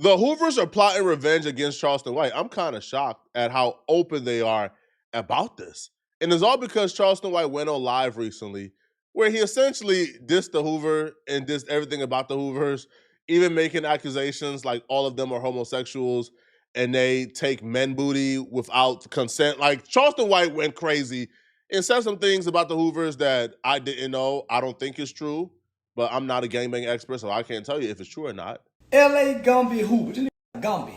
The Hoovers are plotting revenge against Charleston White. I'm kind of shocked at how open they are about this. And it's all because Charleston White went on live recently where he essentially dissed the Hoover and dissed everything about the Hoovers, even making accusations like all of them are homosexuals and they take men booty without consent. Like Charleston White went crazy and said some things about the Hoovers that I didn't know. I don't think it's true, but I'm not a gangbang expert, so I can't tell you if it's true or not. L.A. Gumby Hoovers. Gumby.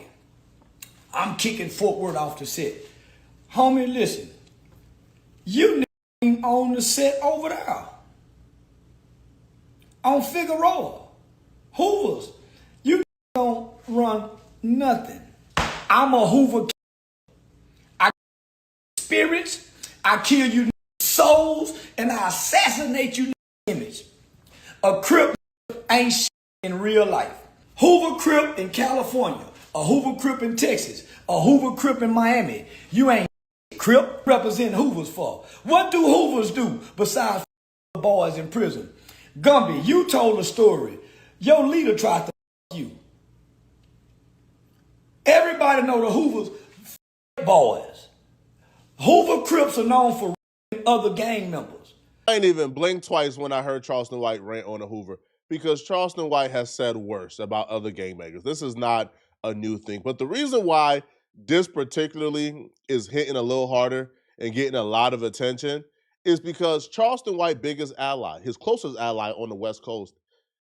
I'm kicking Fort Worth off the set. Homie, listen. You ain't on the set over there. On Figueroa. Hoovers. You don't run nothing. I'm a Hoover. I kill spirits. I kill you souls. And I assassinate you image. A Crip ain't shit in real life. Hoover Crip in California, a Hoover Crip in Texas, a Hoover Crip in Miami. You ain't Crip representing Hoovers for. What do Hoovers do besides boys in prison? Gumby, you told a story. Your leader tried to you. Everybody know the Hoovers boys. Hoover Crips are known for other gang members. I ain't even blinked twice when I heard Charleston White rant on a Hoover, because Charleston White has said worse about other gangbangers. This is not a new thing. But the reason why this particularly is hitting a little harder and getting a lot of attention is because Charleston White's biggest ally, his closest ally on the West Coast,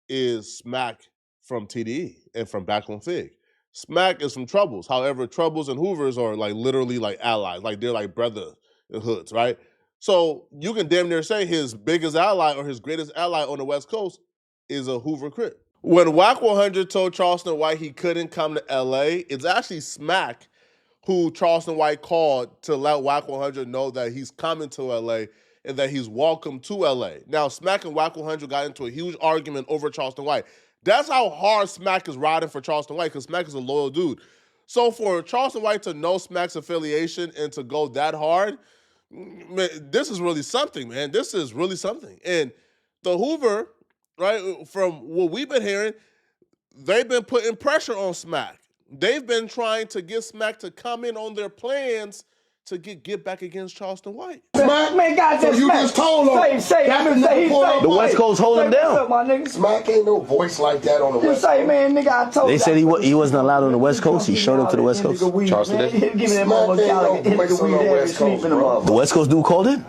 is Smack from TDE and from Back on Fig. Smack is from Troubles. However, Troubles and Hoovers are like literally like allies. Like they're like brotherhoods, right? So you can damn near say his biggest ally or his greatest ally on the West Coast is a Hoover Crip. When Whack 100 told Charleston White he couldn't come to LA, it's actually Smack who Charleston White called to let Whack 100 know that he's coming to LA and that he's welcome to LA. Now, Smack and Whack 100 got into a huge argument over Charleston White. That's how hard Smack is riding for Charleston White, because Smack is a loyal dude. So for Charleston White to know Smack's affiliation and to go that hard, man, this is really something, man. This is really something. And the Hoover, right, from what we've been hearing, they've been putting pressure on Smack. They've been trying to get Smack to come in on their plans to get back against Charleston White. Smack, man, God, so you just told him. The West Coast holding him down. Up, my nigga. Smack ain't no voice like that on the West Coast. Man, nigga, I told They said he wasn't allowed on the West Coast. He showed up to the West Coast. Charleston did. Give me that motherfucker. The West Coast dude called in?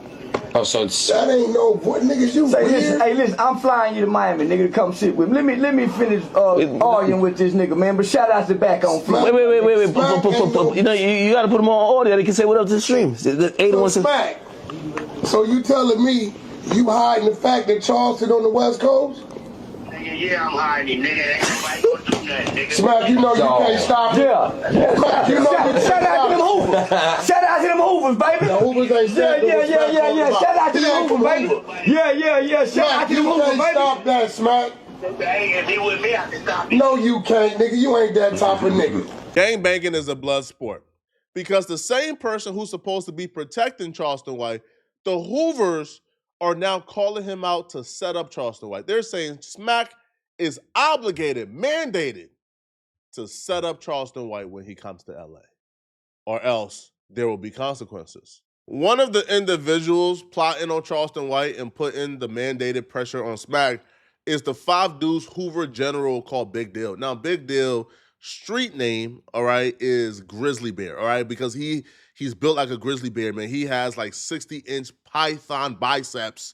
Oh, so that ain't no voice, niggas. You weird. Hey, listen, I'm flying you to Miami, nigga, to come sit with me. Let me finish arguing with this nigga, man. But shout out to Back on Fig. Wait. You know, you got to put them on audio. They can say what up to the stream. Smack. So you telling me you hiding the fact that Charleston on the West Coast? Yeah, I'm hiding, nigga. Ain't nobody gonna do nothing, nigga. Smack, you know you can't stop it. Yeah. Smack, you know Shout out to them Hoovers. Shout out to them Hoovers, baby. The Hoovers ain't Yeah. Shout out to them Hoovers, baby. Yeah. Shout out to them Hoovers, baby. Stop that, Smack. Hey, if he with me, I can stop you. No, you can't, nigga. You ain't that type of nigga. Gangbanging is a blood sport, because the same person who's supposed to be protecting Charleston White, the Hoovers are now calling him out to set up Charleston White. They're saying Smack is obligated, mandated to set up Charleston White when he comes to LA, or else there will be consequences. One of the individuals plotting on Charleston White and putting the mandated pressure on Smack is the 5 Deuce Hoover general called Big Deal. Now, Big Deal, street name, all right, is Grizzly Bear, all right, because he's built like a grizzly bear, man. He has like 60-inch python biceps,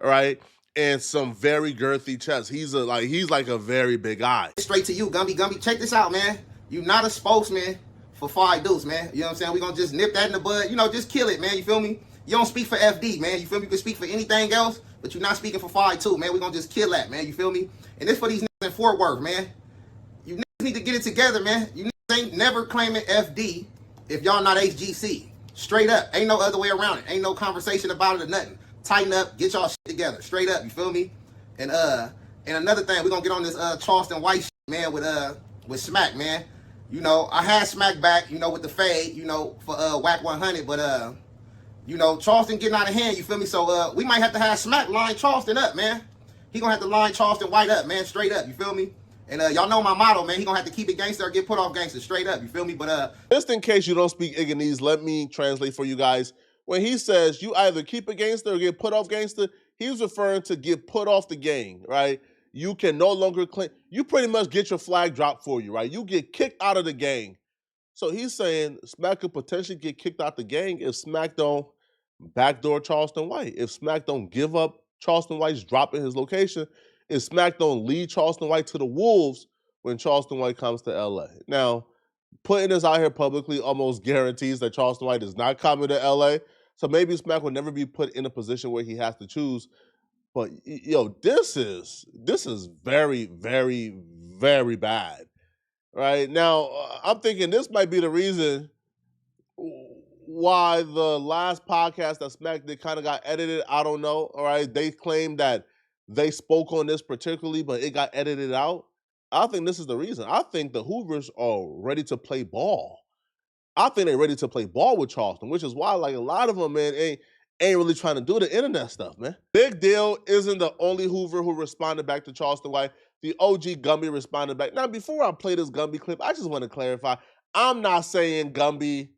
all right, and some very girthy chest. He's like a very big guy. Straight to you, Gumby. Check this out, man. You not a spokesman for 5 Deuce, man. You know what I'm saying? We're going to just nip that in the bud. You know, just kill it, man. You feel me? You don't speak for FD, man. You feel me? You can speak for anything else, but you're not speaking for 5 too, man. We're going to just kill that, man. You feel me? And this for these niggas in Fort Worth, man. You niggas need to get it together, man. You niggas ain't never claiming FD if y'all not HGC. Straight up. Ain't no other way around it. Ain't no conversation about it or nothing. Tighten up. Get y'all shit together. Straight up. You feel me? And another thing, we're going to get on this Charleston White shit, man, with Smack, man. You know, I had Smack back, you know, with the fade, you know, for Whack 100, but, you know, Charleston getting out of hand, you feel me? So, we might have to have Smack line Charleston up, man. He gonna have to line Charleston White up, man, straight up, you feel me? And y'all know my motto, man. He gonna have to keep it gangster or get put off gangster, straight up. You feel me? But just in case you don't speak Igganese, let me translate for you guys. When he says you either keep it gangster or get put off gangster, he's referring to get put off the gang, right? You can no longer claim. You pretty much get your flag dropped for you, right? You get kicked out of the gang. So he's saying Smack could potentially get kicked out the gang if Smack don't backdoor Charleston White. If Smack don't give up Charleston White's dropping his location, if Smack don't lead Charleston White to the Wolves when Charleston White comes to LA. Now, putting this out here publicly almost guarantees that Charleston White is not coming to LA. So maybe Smack will never be put in a position where he has to choose. But yo, this is very, very, very bad. Right? Now, I'm thinking this might be the reason why the last podcast that Smack did kind of got edited. I don't know. All right. They claim that they spoke on this particularly, but it got edited out. I think this is the reason. I think the Hoovers are ready to play ball. I think they're ready to play ball with Charleston, which is why, like, a lot of them, man, ain't really trying to do the internet stuff, man. Big Deal isn't the only Hoover who responded back to Charleston White. The OG Gumby responded back. Now, before I play this Gumby clip, I just want to clarify. I'm not saying Gumby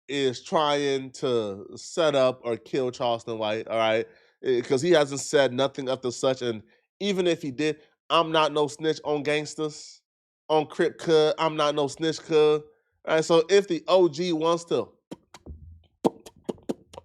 is trying to set up or kill Charleston White, all right? Because he hasn't said nothing of the such. And even if he did, I'm not no snitch on gangsters, on Crip cuz. I'm not no snitch cuz. All right, so if the OG wants to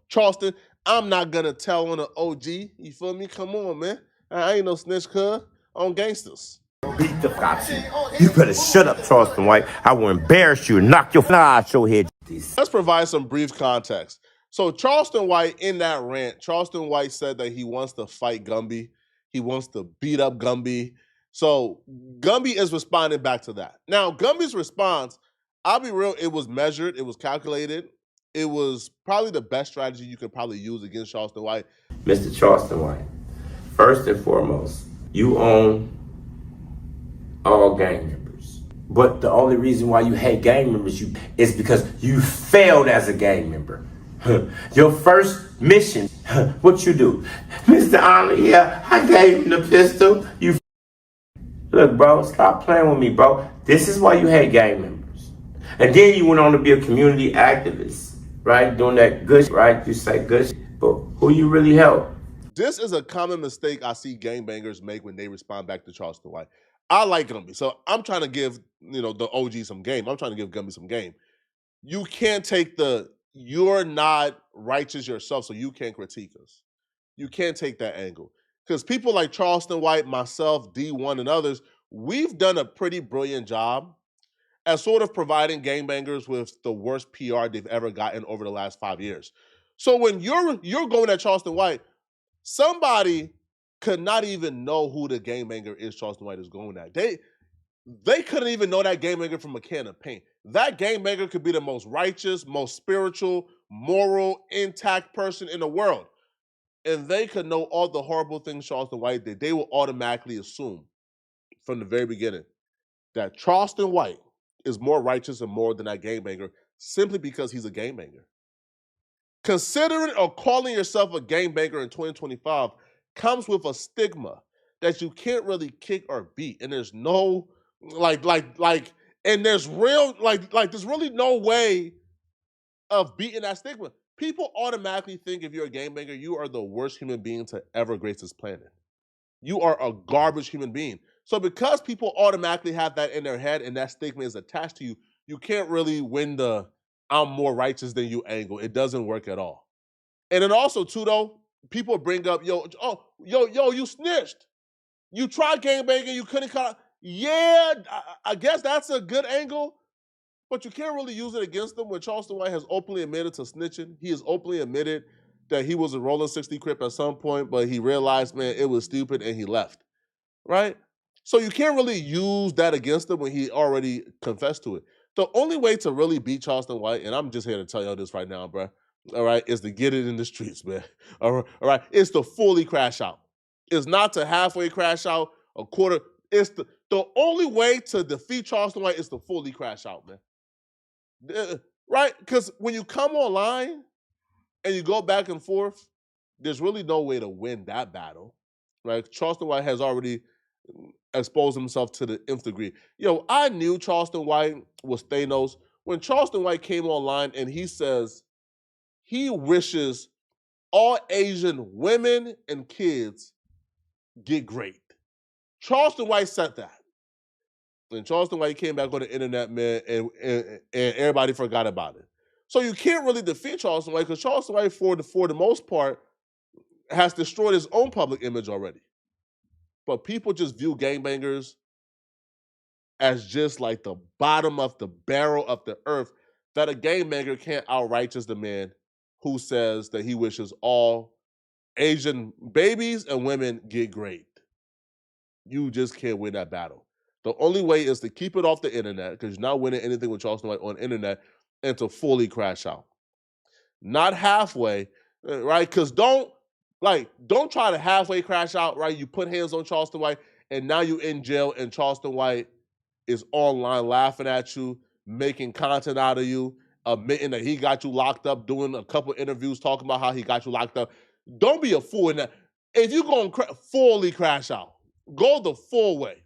Charleston, I'm not going to tell on the OG. You feel me? Come on, man. I ain't no snitch cuz on gangsters. Beat the cops. You better shut up, Charleston White. I will embarrass you and knock your fly out your head. Let's provide some brief context. So Charleston White, in that rant, Charleston White said that he wants to fight Gumby. He wants to beat up Gumby. So Gumby is responding back to that. Now, Gumby's response, I'll be real, it was measured. It was calculated. It was probably the best strategy you could probably use against Charleston White. Mr. Charleston White, first and foremost, you own all gang members. But the only reason why you hate gang members is because you failed as a gang member. Your first mission, what you do? Mr. Honor, yeah, I gave him the pistol. You look, bro, stop playing with me, bro. This is why you hate gang members. And then you went on to be a community activist, right? Doing that good shit, right? You say good shit, but who you really help? This is a common mistake I see gangbangers make when they respond back to Charleston White. I like Gumby, so I'm trying to give, the OG some game. I'm trying to give Gumby some game. You can't take you're not righteous yourself, so you can't critique us. You can't take that angle. Because people like Charleston White, myself, D1, and others, we've done a pretty brilliant job at sort of providing gangbangers with the worst PR they've ever gotten over the last 5 years. So when you're going at Charleston White, somebody could not even know who the gangbanger is Charleston White is going at. They couldn't even know that gangbanger from a can of paint. That gangbanger could be the most righteous, most spiritual, moral, intact person in the world. And they could know all the horrible things Charleston White did. They will automatically assume from the very beginning that Charleston White is more righteous and moral than that gangbanger simply because he's a gangbanger. Considering or calling yourself a gangbanger in 2025 comes with a stigma that you can't really kick or beat, and there's no and there's there's really no way of beating that stigma. People automatically think if you're a gangbanger, you are the worst human being to ever grace this planet. You are a garbage human being. So because people automatically have that in their head and that stigma is attached to you, you can't really win the I'm more righteous than you angle. It doesn't work at all. And then also, too, though, people bring up, you snitched. You tried gangbanging, you couldn't cut out. Yeah, I guess that's a good angle, but you can't really use it against them when Charleston White has openly admitted to snitching. He has openly admitted that he was a rolling 60 Crip at some point, but he realized, man, it was stupid, and he left, right? So you can't really use that against him when he already confessed to it. The only way to really beat Charleston White, and I'm just here to tell y'all this right now, bro, all right, is to get it in the streets, man. All right, it's to fully crash out. It's not to halfway crash out, a quarter. It's the only way to defeat Charleston White is to fully crash out, man. Right? Because when you come online and you go back and forth, there's really no way to win that battle, right? Charleston White has already expose himself to the nth degree. Yo, I knew Charleston White was Thanos when Charleston White came online and he says he wishes all Asian women and kids get great. Charleston White said that. And Charleston White came back on the internet, man, and everybody forgot about it. So you can't really defeat Charleston White because Charleston White, for the most part, has destroyed his own public image already. But people just view gangbangers as just like the bottom of the barrel of the earth, that a gangbanger can't outrighteous the man who says that he wishes all Asian babies and women get great. You just can't win that battle. The only way is to keep it off the internet, because you're not winning anything with Charleston White on the internet, and to fully crash out. Not halfway, right? Because don't try to halfway crash out, right? You put hands on Charleston White, and now you're in jail, and Charleston White is online laughing at you, making content out of you, admitting that he got you locked up, doing a couple interviews talking about how he got you locked up. Don't be a fool in that. If you're going to fully crash out, go the full way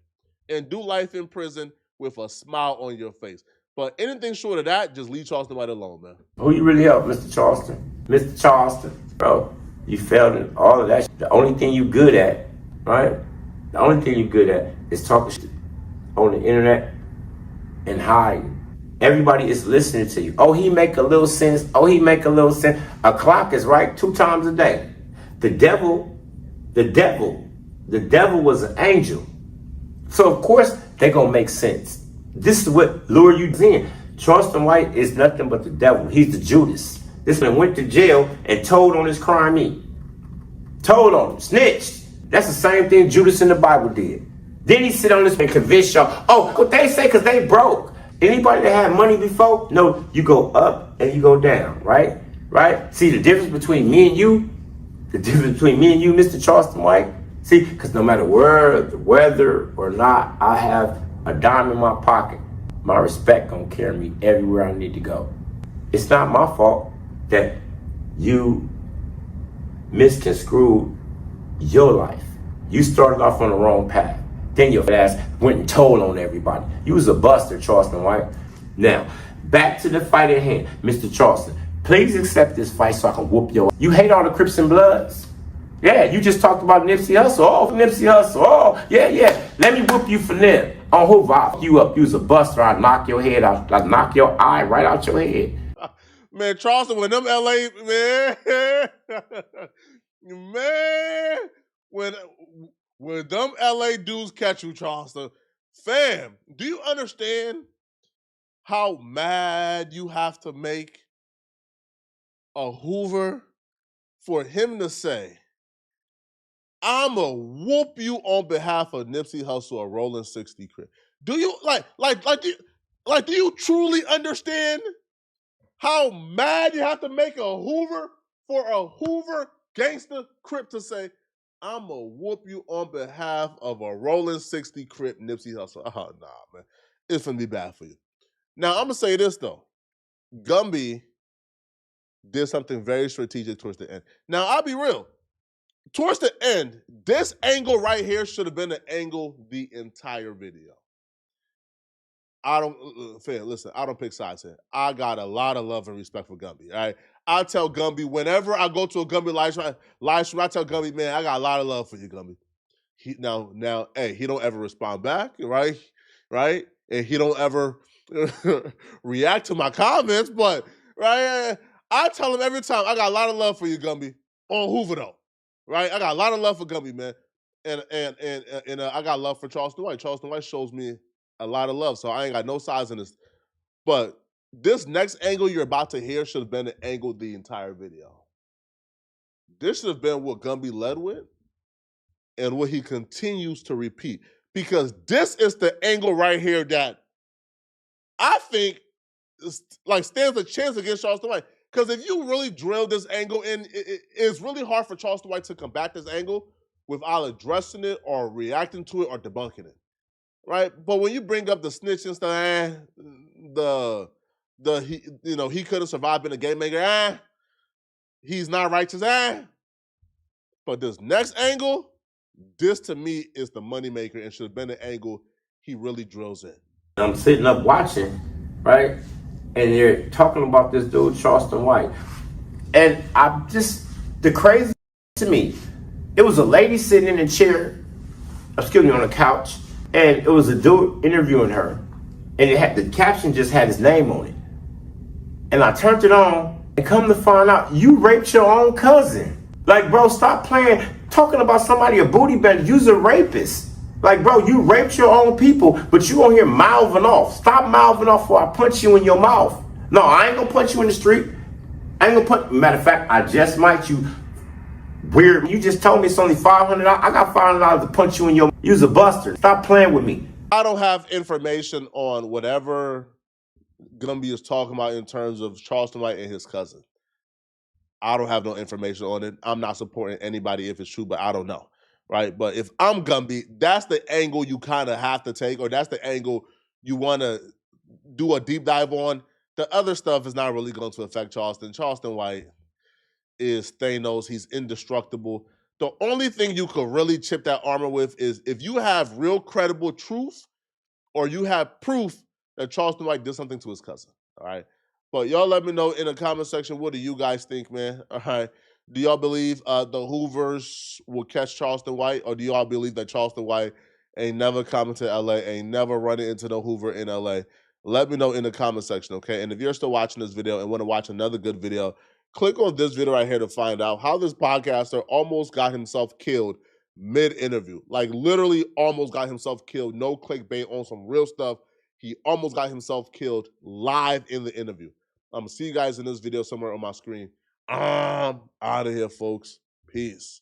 and do life in prison with a smile on your face. But anything short of that, just leave Charleston White alone, man. Who you really help, Mr. Charleston? Mr. Charleston, bro, you failed in all of that. The only thing you good at, right? The only thing you good at is talking shit on the internet and hiding. Everybody is listening to you. Oh, he make a little sense. Oh, he make a little sense. A clock is right 2 times a day. The devil was an angel. So of course they gonna make sense. This is what lure you in. Charleston White is nothing but the devil. He's the Judas. This man went to jail and told on his crime. Told on him, snitched. That's the same thing Judas in the Bible did. Then he sit on this and convince y'all, oh, what they say because they broke. Anybody that had money before, no, you go up and you go down, right? Right? See the difference between me and you? The difference between me and you, Mr. Charleston White? See, because no matter where, the weather or not, I have a dime in my pocket. My respect gonna carry me everywhere I need to go. It's not my fault that you misconstrued your life. You started off on the wrong path. Then your ass went and told on everybody. You was a buster, Charleston White. Now, back to the fight at hand. Mr. Charleston, please accept this fight so I can whoop your ass. You hate all the Crips and Bloods? Yeah, you just talked about Nipsey Hussle. Oh, Nipsey Hussle. Oh, yeah. Let me whoop you for them. On Hoover, I'll fuck you up. You was a buster. I'd knock your head out. I'd knock your eye right out your head. Man, Charleston, when them LA, man, when them LA dudes catch you, Charleston, fam, do you understand how mad you have to make a Hoover for him to say, I'ma whoop you on behalf of Nipsey Hussle, a rolling 60 Crip? Do you do you truly understand how mad you have to make a Hoover for a Hoover gangster Crip to say, I'ma whoop you on behalf of a rolling 60 Crip Nipsey Hussle? Oh, nah, man. It's gonna be bad for you. Now, I'm gonna say this, though. Gumby did something very strategic towards the end. Now, I'll be real. Towards the end, this angle right here should have been the angle the entire video. I don't pick sides here. I got a lot of love and respect for Gumby, all right? I tell Gumby, whenever I go to a Gumby live stream, I tell Gumby, man, I got a lot of love for you, Gumby. Now, hey, he don't ever respond back, right? Right? And he don't ever react to my comments, but, right? I tell him every time, I got a lot of love for you, Gumby, on Hoover, though. Right, I got a lot of love for Gumby, man, and I got love for Charleston White. Charleston White shows me a lot of love, so I ain't got no sides in this. But this next angle you're about to hear should have been the angle the entire video. This should have been what Gumby led with, and what he continues to repeat, because this is the angle right here that I think stands a chance against Charleston White. Because if you really drill this angle in, it's really hard for Charleston White to combat this angle without addressing it or reacting to it or debunking it, right? But when you bring up the snitch and stuff, he could have survived being a game maker, he's not righteous, But this next angle, This to me is the moneymaker and should have been the angle he really drills in. I'm sitting up watching, right? And they're talking about this dude, Charleston White. And I'm just, the crazy to me, it was a lady sitting in a chair, on a couch, and it was a dude interviewing her. And it had, the caption just had his name on it. And I turned it on, and come to find out, you raped your own cousin. Like, bro, stop playing, talking about somebody a booty bender. You's a rapist. Like, bro, you raped your own people, but you on here mouthing off. Stop mouthing off before I punch you in your mouth. No, I ain't gonna punch you in the street. I ain't gonna punch, matter of fact, I just might, you weird. You just told me it's only $500. I got $500 to punch you in your, you's a buster. Stop playing with me. I don't have information on whatever Gumby is talking about in terms of Charleston White and his cousin. I don't have no information on it. I'm not supporting anybody if it's true, but I don't know, right? But if I'm Gumby, that's the angle you kind of have to take, or that's the angle you want to do a deep dive on. The other stuff is not really going to affect Charleston. Charleston White is Thanos. He's indestructible. The only thing you could really chip that armor with is if you have real credible truth or you have proof that Charleston White did something to his cousin, all right? But y'all let me know in the comment section, what do you guys think, man? All right. Do y'all believe the Hoovers will catch Charleston White, or do y'all believe that Charleston White ain't never coming to LA, ain't never running into no Hoover in LA? Let me know in the comment section, okay? And if you're still watching this video and want to watch another good video, click on this video right here to find out how this podcaster almost got himself killed mid-interview. Like, literally almost got himself killed. No clickbait, on some real stuff. He almost got himself killed live in the interview. I'm going to see you guys in this video somewhere on my screen. I'm out of here, folks. Peace.